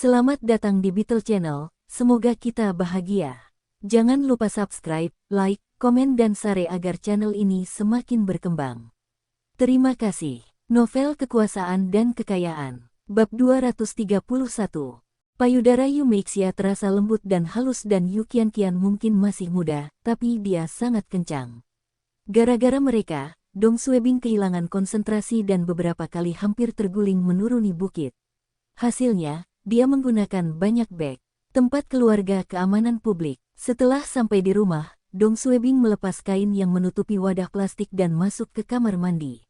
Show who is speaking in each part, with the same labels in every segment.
Speaker 1: Selamat datang di Beetle Channel, semoga kita bahagia. Jangan lupa subscribe, like, komen dan share agar channel ini semakin berkembang. Terima kasih. Novel Kekuasaan dan Kekayaan. Bab 231. Payudara Yumeixia terasa lembut dan halus dan Yu Qianqian mungkin masih muda, tapi dia sangat kencang. Gara-gara mereka, Dong Suebing kehilangan konsentrasi dan beberapa kali hampir terguling menuruni bukit. Hasilnya, dia menggunakan banyak bag. Tempat keluarga keamanan publik. Setelah sampai di rumah, Dong Suebing melepas kain yang menutupi wadah plastik dan masuk ke kamar mandi.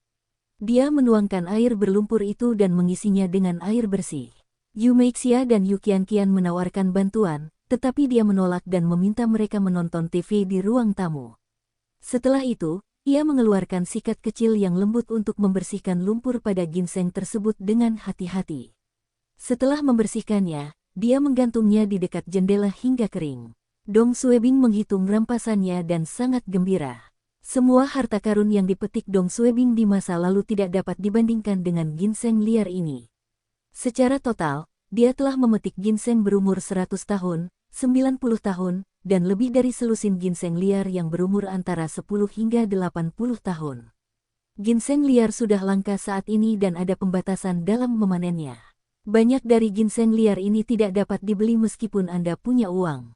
Speaker 1: Dia menuangkan air berlumpur itu dan mengisinya dengan air bersih. Yumeixia dan Yu Qianqian menawarkan bantuan, tetapi dia menolak dan meminta mereka menonton TV di ruang tamu. Setelah itu, ia mengeluarkan sikat kecil yang lembut untuk membersihkan lumpur pada ginseng tersebut dengan hati-hati. Setelah membersihkannya, dia menggantungnya di dekat jendela hingga kering. Dong Suebing menghitung rampasannya dan sangat gembira. Semua harta karun yang dipetik Dong Suebing di masa lalu tidak dapat dibandingkan dengan ginseng liar ini. Secara total, dia telah memetik ginseng berumur 100 tahun, 90 tahun, dan lebih dari selusin ginseng liar yang berumur antara 10 hingga 80 tahun. Ginseng liar sudah langka saat ini dan ada pembatasan dalam memanennya. Banyak dari ginseng liar ini tidak dapat dibeli meskipun Anda punya uang.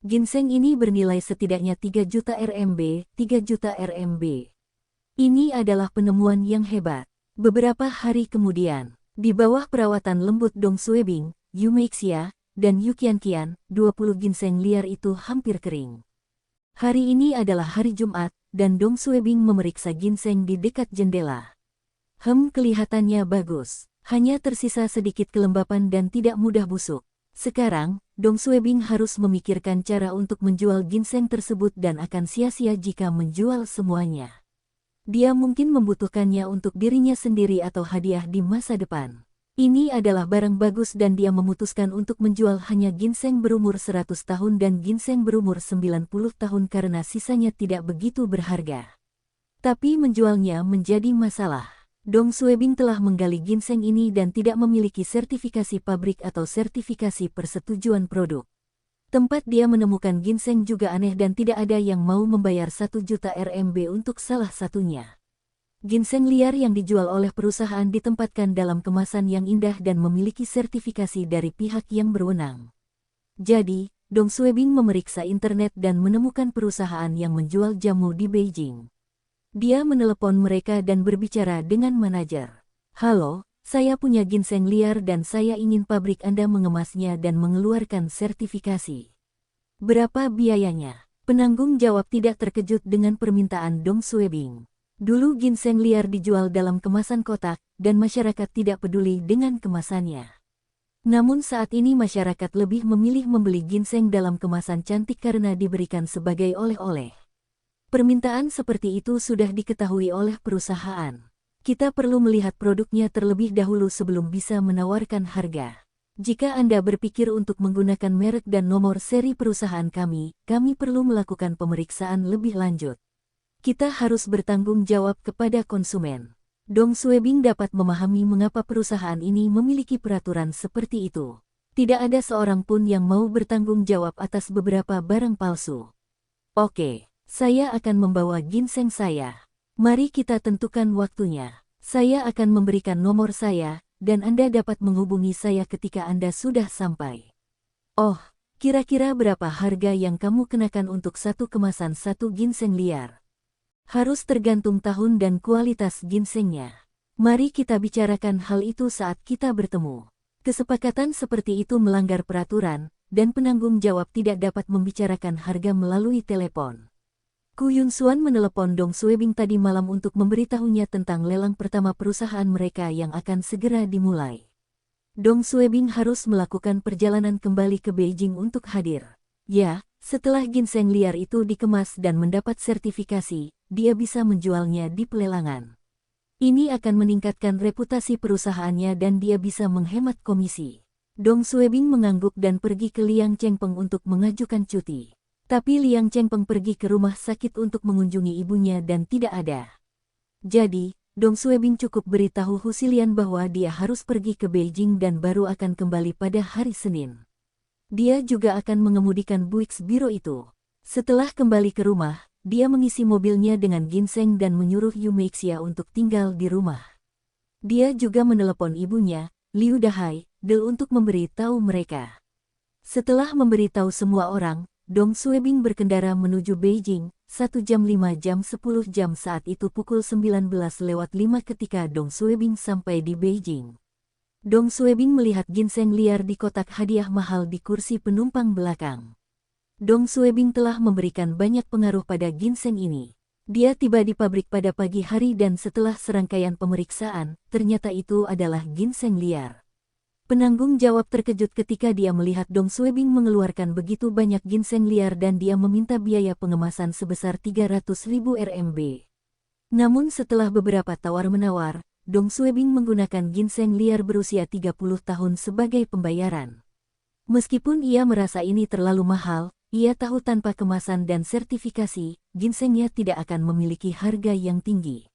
Speaker 1: Ginseng ini bernilai setidaknya 3 juta RMB, 3 juta RMB. Ini adalah penemuan yang hebat. Beberapa hari kemudian, di bawah perawatan lembut Dong Suebing, Yumeixia, dan Yu Qianqian, 20 ginseng liar itu hampir kering. Hari ini adalah hari Jumat, dan Dong Suebing memeriksa ginseng di dekat jendela. Kelihatannya bagus. Hanya tersisa sedikit kelembapan dan tidak mudah busuk. Sekarang, Dong Suebing harus memikirkan cara untuk menjual ginseng tersebut dan akan sia-sia jika menjual semuanya. Dia mungkin membutuhkannya untuk dirinya sendiri atau hadiah di masa depan. Ini adalah barang bagus dan dia memutuskan untuk menjual hanya ginseng berumur 100 tahun dan ginseng berumur 90 tahun karena sisanya tidak begitu berharga. Tapi menjualnya menjadi masalah. Dong Suebing telah menggali ginseng ini dan tidak memiliki sertifikasi pabrik atau sertifikasi persetujuan produk. Tempat dia menemukan ginseng juga aneh dan tidak ada yang mau membayar 1 juta RMB untuk salah satunya. Ginseng liar yang dijual oleh perusahaan ditempatkan dalam kemasan yang indah dan memiliki sertifikasi dari pihak yang berwenang. Jadi, Dong Suebing memeriksa internet dan menemukan perusahaan yang menjual jamu di Beijing. Dia menelepon mereka dan berbicara dengan manajer. Halo, saya punya ginseng liar dan saya ingin pabrik Anda mengemasnya dan mengeluarkan sertifikasi. Berapa biayanya? Penanggung jawab tidak terkejut dengan permintaan Dong Suebing. Dulu ginseng liar dijual dalam kemasan kotak, dan masyarakat tidak peduli dengan kemasannya. Namun saat ini masyarakat lebih memilih membeli ginseng dalam kemasan cantik karena diberikan sebagai oleh-oleh. Permintaan seperti itu sudah diketahui oleh perusahaan. Kita perlu melihat produknya terlebih dahulu sebelum bisa menawarkan harga. Jika Anda berpikir untuk menggunakan merek dan nomor seri perusahaan kami perlu melakukan pemeriksaan lebih lanjut. Kita harus bertanggung jawab kepada konsumen. Dong Suebing dapat memahami mengapa perusahaan ini memiliki peraturan seperti itu. Tidak ada seorang pun yang mau bertanggung jawab atas beberapa barang palsu. Oke. Saya akan membawa ginseng saya. Mari kita tentukan waktunya. Saya akan memberikan nomor saya, dan Anda dapat menghubungi saya ketika Anda sudah sampai. Oh, kira-kira berapa harga yang kamu kenakan untuk satu kemasan satu ginseng liar? Harus tergantung tahun dan kualitas ginsengnya. Mari kita bicarakan hal itu saat kita bertemu. Kesepakatan seperti itu melanggar peraturan, dan penanggung jawab tidak dapat membicarakan harga melalui telepon. Ku Yunxuan menelepon Dong Suebing tadi malam untuk memberitahunya tentang lelang pertama perusahaan mereka yang akan segera dimulai. Dong Suebing harus melakukan perjalanan kembali ke Beijing untuk hadir. Ya, setelah ginseng liar itu dikemas dan mendapat sertifikasi, dia bisa menjualnya di pelelangan. Ini akan meningkatkan reputasi perusahaannya dan dia bisa menghemat komisi. Dong Suebing mengangguk dan pergi ke Liang Chengpeng untuk mengajukan cuti. Tapi Liang Chengpeng pergi ke rumah sakit untuk mengunjungi ibunya dan tidak ada. Jadi, Dong Suebing cukup beritahu Hu Xilian bahwa dia harus pergi ke Beijing dan baru akan kembali pada hari Senin. Dia juga akan mengemudikan Buick Biro itu. Setelah kembali ke rumah, dia mengisi mobilnya dengan ginseng dan menyuruh Yu Meixia untuk tinggal di rumah. Dia juga menelepon ibunya, Liu Dahai, untuk memberi tahu mereka. Setelah memberitahu semua orang, Dong Suebing berkendara menuju Beijing, 1 jam 5 jam 10 jam saat itu pukul 19:05 ketika Dong Suebing sampai di Beijing. Dong Suebing melihat ginseng liar di kotak hadiah mahal di kursi penumpang belakang. Dong Suebing telah memberikan banyak pengaruh pada ginseng ini. Dia tiba di pabrik pada pagi hari dan setelah serangkaian pemeriksaan, ternyata itu adalah ginseng liar. Penanggung jawab terkejut ketika dia melihat Dong Suebing mengeluarkan begitu banyak ginseng liar dan dia meminta biaya pengemasan sebesar 300.000 RMB. Namun setelah beberapa tawar-menawar, Dong Suebing menggunakan ginseng liar berusia 30 tahun sebagai pembayaran. Meskipun ia merasa ini terlalu mahal, ia tahu tanpa kemasan dan sertifikasi, ginsengnya tidak akan memiliki harga yang tinggi.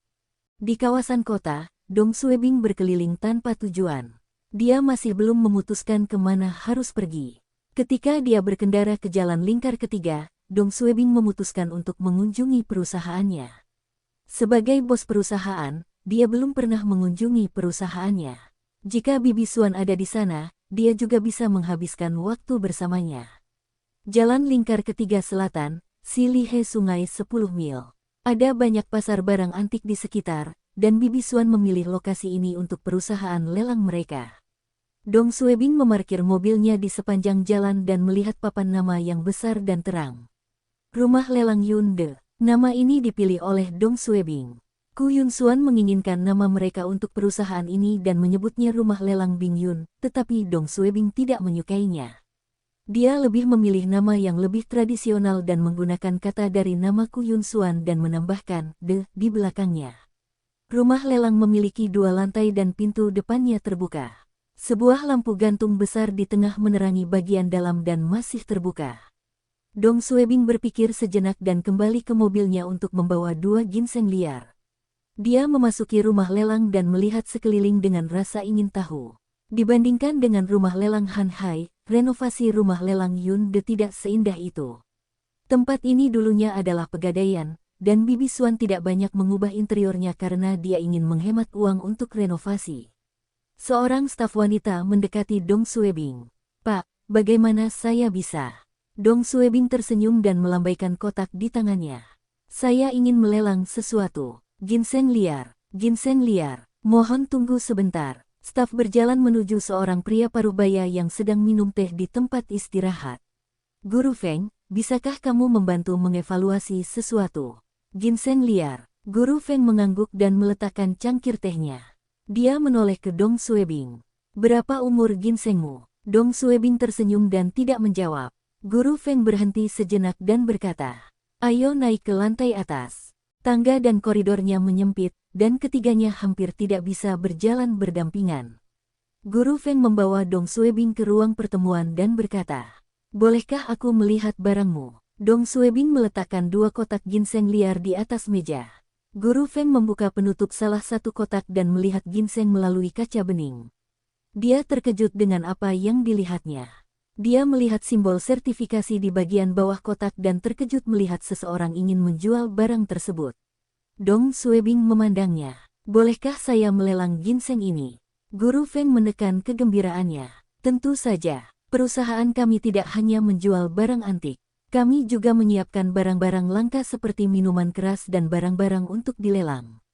Speaker 1: Di kawasan kota, Dong Suebing berkeliling tanpa tujuan. Dia masih belum memutuskan kemana harus pergi. Ketika dia berkendara ke jalan lingkar ketiga, Dong Suebing memutuskan untuk mengunjungi perusahaannya. Sebagai bos perusahaan, dia belum pernah mengunjungi perusahaannya. Jika Bibi Xuan ada di sana, dia juga bisa menghabiskan waktu bersamanya. Jalan lingkar ketiga selatan, Silihe Sungai 10 mil. Ada banyak pasar barang antik di sekitar, dan Bibi Xuan memilih lokasi ini untuk perusahaan lelang mereka. Dong Suebing memarkir mobilnya di sepanjang jalan dan melihat papan nama yang besar dan terang. Rumah lelang Yunde. Nama ini dipilih oleh Dong Suebing. Ku Yun Xuan menginginkan nama mereka untuk perusahaan ini dan menyebutnya rumah lelang Bing Yun, tetapi Dong Suebing tidak menyukainya. Dia lebih memilih nama yang lebih tradisional dan menggunakan kata dari nama Ku Yun Xuan dan menambahkan "de" di belakangnya. Rumah lelang memiliki 2 lantai dan pintu depannya terbuka. Sebuah lampu gantung besar di tengah menerangi bagian dalam dan masih terbuka. Dong Suebing berpikir sejenak dan kembali ke mobilnya untuk membawa 2 ginseng liar. Dia memasuki rumah lelang dan melihat sekeliling dengan rasa ingin tahu. Dibandingkan dengan rumah lelang Han Hai, renovasi rumah lelang Yunde tidak seindah itu. Tempat ini dulunya adalah pegadaian, dan Bibi Xuan tidak banyak mengubah interiornya karena dia ingin menghemat uang untuk renovasi. Seorang staf wanita mendekati Dong Suebing. "Pak, bagaimana saya bisa?" Dong Suebing tersenyum dan melambaikan kotak di tangannya. "Saya ingin melelang sesuatu. Ginseng liar. Ginseng liar. Mohon tunggu sebentar." Staf berjalan menuju seorang pria parubaya yang sedang minum teh di tempat istirahat. "Guru Feng, bisakah kamu membantu mengevaluasi sesuatu? Ginseng liar." Guru Feng mengangguk dan meletakkan cangkir tehnya. Dia menoleh ke Dong Suebing. "Berapa umur ginsengmu?" Dong Suebing tersenyum dan tidak menjawab. Guru Feng berhenti sejenak dan berkata, "Ayo naik ke lantai atas." Tangga dan koridornya menyempit, dan ketiganya hampir tidak bisa berjalan berdampingan. Guru Feng membawa Dong Suebing ke ruang pertemuan dan berkata, "Bolehkah aku melihat barangmu?" Dong Suebing meletakkan 2 kotak ginseng liar di atas meja. Guru Feng membuka penutup salah satu kotak dan melihat ginseng melalui kaca bening. Dia terkejut dengan apa yang dilihatnya. Dia melihat simbol sertifikasi di bagian bawah kotak dan terkejut melihat seseorang ingin menjual barang tersebut. Dong Suebing memandangnya. "Bolehkah saya melelang ginseng ini?" Guru Feng menekan kegembiraannya. "Tentu saja. Perusahaan kami tidak hanya menjual barang antik. Kami juga menyiapkan barang-barang langka seperti minuman keras dan barang-barang untuk dilelang."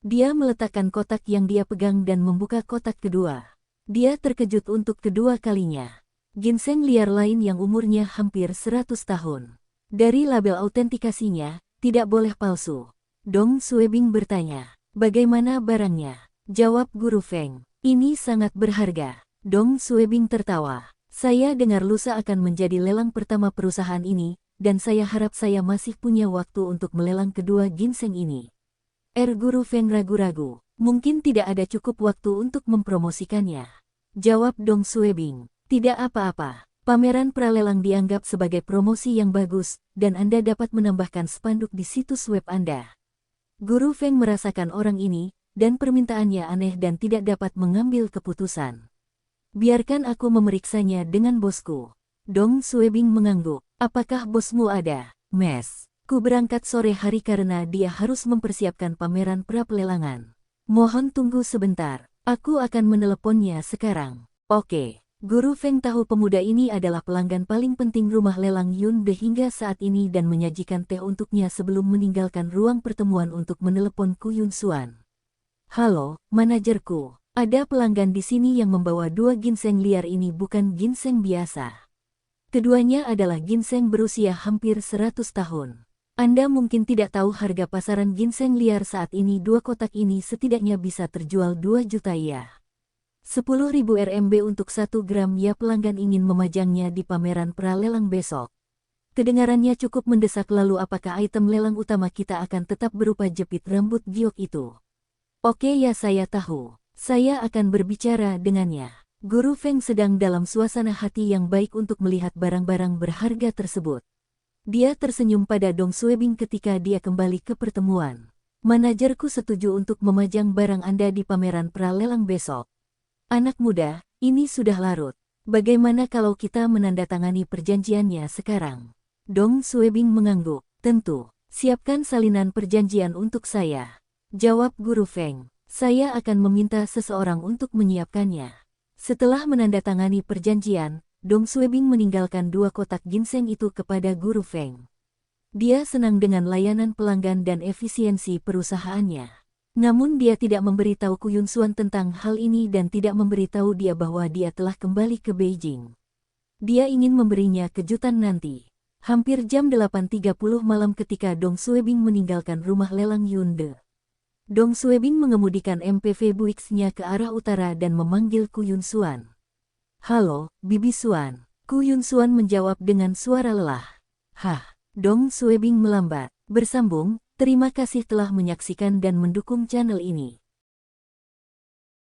Speaker 1: Dia meletakkan kotak yang dia pegang dan membuka kotak kedua. Dia terkejut untuk kedua kalinya. Ginseng liar lain yang umurnya hampir 100 tahun. Dari label autentikasinya, tidak boleh palsu. Dong Suebing bertanya, "Bagaimana barangnya?" Jawab Guru Feng, "Ini sangat berharga." Dong Suebing tertawa. "Saya dengar lusa akan menjadi lelang pertama perusahaan ini, dan saya harap saya masih punya waktu untuk melelang kedua ginseng ini." Guru Feng ragu-ragu. "Mungkin tidak ada cukup waktu untuk mempromosikannya." Jawab Dong Suebing, "Tidak apa-apa. Pameran pralelang dianggap sebagai promosi yang bagus, dan Anda dapat menambahkan spanduk di situs web Anda." Guru Feng merasakan orang ini, dan permintaannya aneh dan tidak dapat mengambil keputusan. Biarkan aku memeriksanya dengan bosku. Dong Suebing mengangguk. Apakah bosmu ada, Mes? Ku berangkat sore hari karena dia harus mempersiapkan pameran pra-pelelangan. Mohon tunggu sebentar. Aku akan meneleponnya sekarang. Oke. Guru Feng tahu pemuda ini adalah pelanggan paling penting rumah lelang Yunde hingga saat ini dan menyajikan teh untuknya sebelum meninggalkan ruang pertemuan untuk menelepon Ku Yun Xuan. Halo, manajerku. Ada pelanggan di sini yang membawa 2 ginseng liar ini bukan ginseng biasa. Keduanya adalah ginseng berusia hampir 100 tahun. Anda mungkin tidak tahu harga pasaran ginseng liar saat ini 2 kotak ini setidaknya bisa terjual 2 juta ya. 10.000 RMB untuk 1 gram ya pelanggan ingin memajangnya di pameran pra-lelang besok. Kedengarannya cukup mendesak lalu apakah item lelang utama kita akan tetap berupa jepit rambut giok itu? Oke ya saya tahu. Saya akan berbicara dengannya. Guru Feng sedang dalam suasana hati yang baik untuk melihat barang-barang berharga tersebut. Dia tersenyum pada Dong Suebing ketika dia kembali ke pertemuan. Manajerku setuju untuk memajang barang Anda di pameran pra-lelang besok. Anak muda, ini sudah larut. Bagaimana kalau kita menandatangani perjanjiannya sekarang? Dong Suebing mengangguk. Tentu, siapkan salinan perjanjian untuk saya. Jawab Guru Feng. Saya akan meminta seseorang untuk menyiapkannya. Setelah menandatangani perjanjian, Dong Suebing meninggalkan 2 kotak ginseng itu kepada Guru Feng. Dia senang dengan layanan pelanggan dan efisiensi perusahaannya. Namun dia tidak memberitahu Ku Yun Xuan tentang hal ini dan tidak memberitahu dia bahwa dia telah kembali ke Beijing. Dia ingin memberinya kejutan nanti. Hampir jam 8.30 malam ketika Dong Suebing meninggalkan rumah lelang Yunde. Dong Suebing mengemudikan MPV Buick-nya ke arah utara dan memanggil Ku Yun Xuan. Halo, Bibi Xuan. Ku Yun Xuan menjawab dengan suara lelah. Hah, Dong Suebing melambat. Bersambung. Terima kasih telah menyaksikan dan mendukung channel ini.